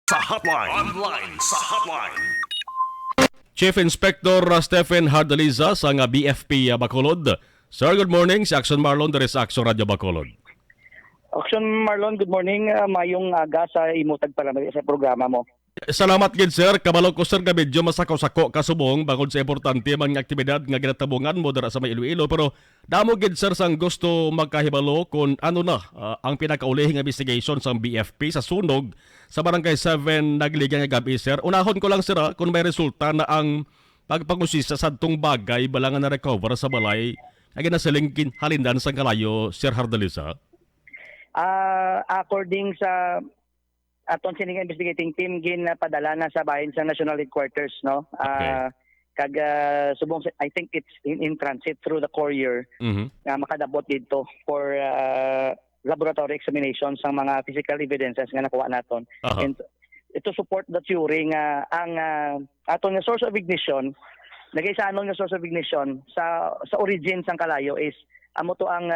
Sa hotline. Online sa hotline. Chief Inspector Stephen Hardaliza sa nga BFP Bacolod. Sir, good morning. Si Action Marlon, there is Action Radio Bacolod. Action Marlon, good morning. Mayong aga sa imutag para sa programa mo. Salamat gid sir. Kabalo ko sir nga medyo masako-sako kasubong bangod sa importante man nga aktibidad nga ginatabungan mo dira sa may Iloilo, pero damo gid sir sang gusto magkahibalo kung ano na ang pinakaulihing investigation sa BFP sa sunog sa Barangay 7 Nagliga nga gabi sir. Unahon ko lang sir kung may resulta na ang pagpangusisa sa sadtong bagay balangan na recover sa balay nga ginasilingkin halindan sa kalayo Sir Hardaliza. According sa aton sining investigating team padala na sa bahin sa National Headquarters, no. Okay. Subong I think it's in transit through the courier nga makadabot dito for laboratory examination sa mga physical evidences nga nakuha naton. Uh-huh. And ito support the theory nga ang aton nga source of ignition, lagay sa anon nga source of ignition sa origin sang kalayo is amo to ang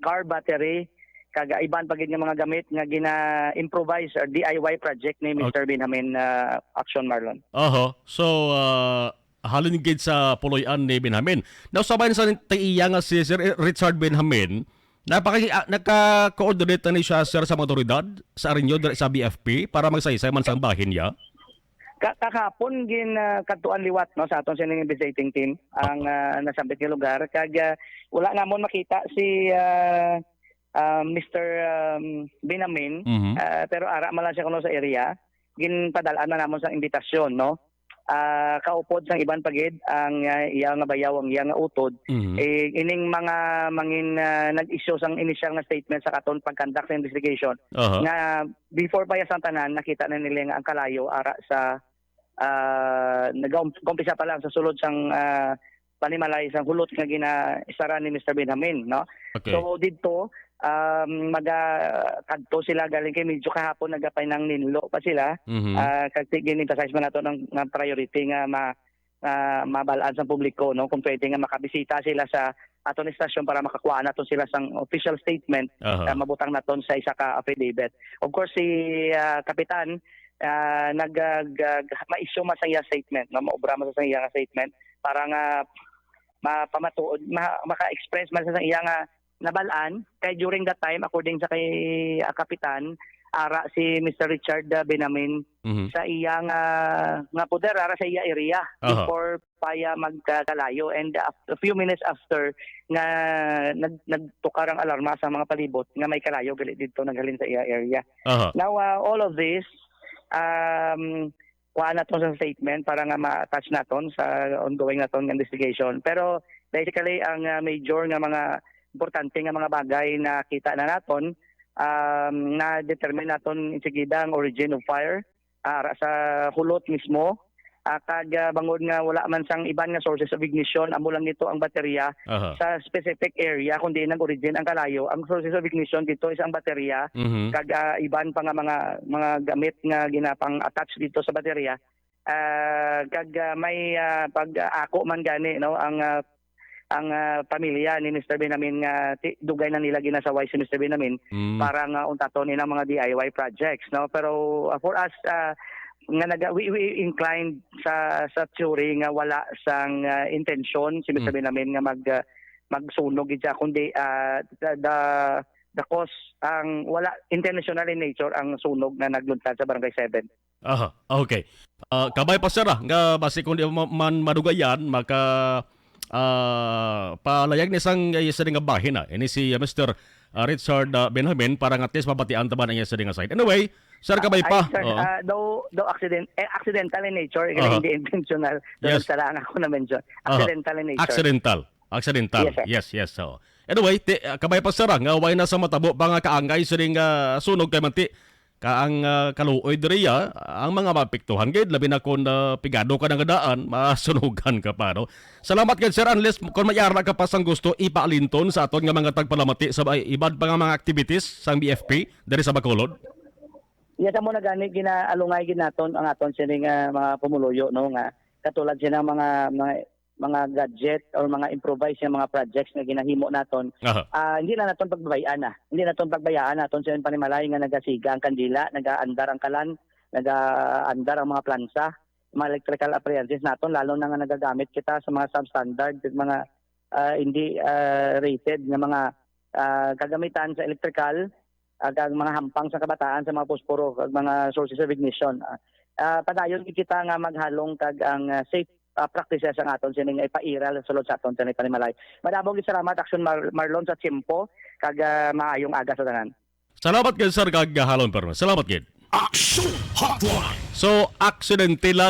car battery kaga iban pagid nga mga gamit nga gina-improvise or DIY project ni Mr. Benjamin Action Marlon. So, halin gid sa puloy-an ni Benjamin. Now, sabay sa taiya nga si Sir Richard Benjamin, naka-coordinate na ni siya, sir, sa mga otoridad sa Arinyo, sa BFP, para magsaysay man sa bahin niya? Kakapon kadtuan liwat no sa aton sining investigating team ang nasambit nga lugar kag wala namon makita si Mr. Benjamin, pero ara man lang siya kuno sa area. Ginpadalaan na namon sa imbitasyon, no. Kaupod sang iban pagid ang iya nga bayaw ang iya nga utod. Ining mga mangin nag-issue sang initial nga statement sa katon pag-conduct sa investigation. Nga before pa ya sang tanan nakita na nila nga ang kalayo ara sa nag-umpisa pa lang sa sulod sang panimalay sang hulot nga gina-isara ni Mr. Benjamin, no. Okay. So didto kadto sila galing kay medyo kahapon nagapay ng ninlo pa sila. Kasi gin-emphasize man nato ng priority nga mabalaan sa publiko, no, kung pwede nga makabisita sila sa aton istasyon para makakuha naton sila sang official statement mabutang naton sa isa ka affidavit. Of course si kapitan ma-issue man sa iya statement, no, maobra man sa iya statement para nga mapamatuod maka-express man sa iya nga nabalaan kay during that time according sa kay kapitan ara si Mr. Richard Benjamin sa iya nga poder ara sa iya area before paya magkalayo, and a few minutes after nga nagtukar ang alarma sa mga palibot nga may kalayo gali dito naghalin sa iya area. Now all of this kuha naton sa statement para nga ma-attach naton sa ongoing naton investigation, pero basically ang major nga mga importante nga mga bagay na kita na naton na determine naton insigida ang origin of fire sa hulot mismo, kag bangod nga wala man sang iban nga sources of ignition, amo lang nito ang baterya sa specific area kundi nang origin ang kalayo. Ang sources of ignition dito is ang baterya, kag iban pa nga mga gamit nga ginapang attach dito sa baterya, kag may pag-ako man gani, no, ang pamilya ni Mr. Benjamin nga dugay na nila ginasaway si Mr. Benjamin para nga untaton nilang mga DIY projects, no. Pero for us nga we inclined sa theory nga wala sang intention si Mr. Benjamin nga magsunog gid kundi the cause ang wala intentional in nature ang sunog na nagluntad sa Barangay 7. Okay. Kabay pa sir nga base kung di man madugayan maka palayag ni sang isa nga bahin ini si Mr. Richard Benjamin para nga at least mabatian taban ang isa nga side. Anyway, sir, kabay pa. Though accidental in nature, hindi intentional. Yes. Sa lang ako na mention. Accidental in nature. Accidental. Yes. So, anyway, kabay pa sir nga way na sa matabo pa nga kaangay sa sunog kay manti kaang kaluoy diriya ang mga mapiktuhan gid labi na kung pigado ka nga daan masunugan ka pa, no. Salamat gid sir, unless kung mayara ka pa sang gusto ipaalinton sa aton nga mga tagpalamati sa ibad pa nga mga activities sang BFP diri sa Bacolod. Yes, amo na gani ginaalungay gid naton ang aton sining mga pumuluyo, no, nga katulad sila mga gadget or mga improvised nga mga projects nga ginahimo naton. Aha. Hindi na naton pagbabayaan na. Hindi naton pagbayaan naton sa panimalay nga nagasiga ang kandila, nagaandar ang kalan, nagaandar ang mga plansa, mga electrical appliances naton, lalo na nga nagagamit kita sa mga substandard, mga hindi rated nga mga kagamitan sa electrical, ag mga hampang sa kabataan sa mga posporo, ag mga sources of ignition. Padayon kita nga maghalong kag ang safe practices ang aton sining ipairal sa sulod sa aton sa panimalay. Madabog salamat Action Marlon sa tiempo kag maayong aga sa tanan. Salamat gid sir kag halon perno. Salamat gid. Action Hotline. So, aksidente lang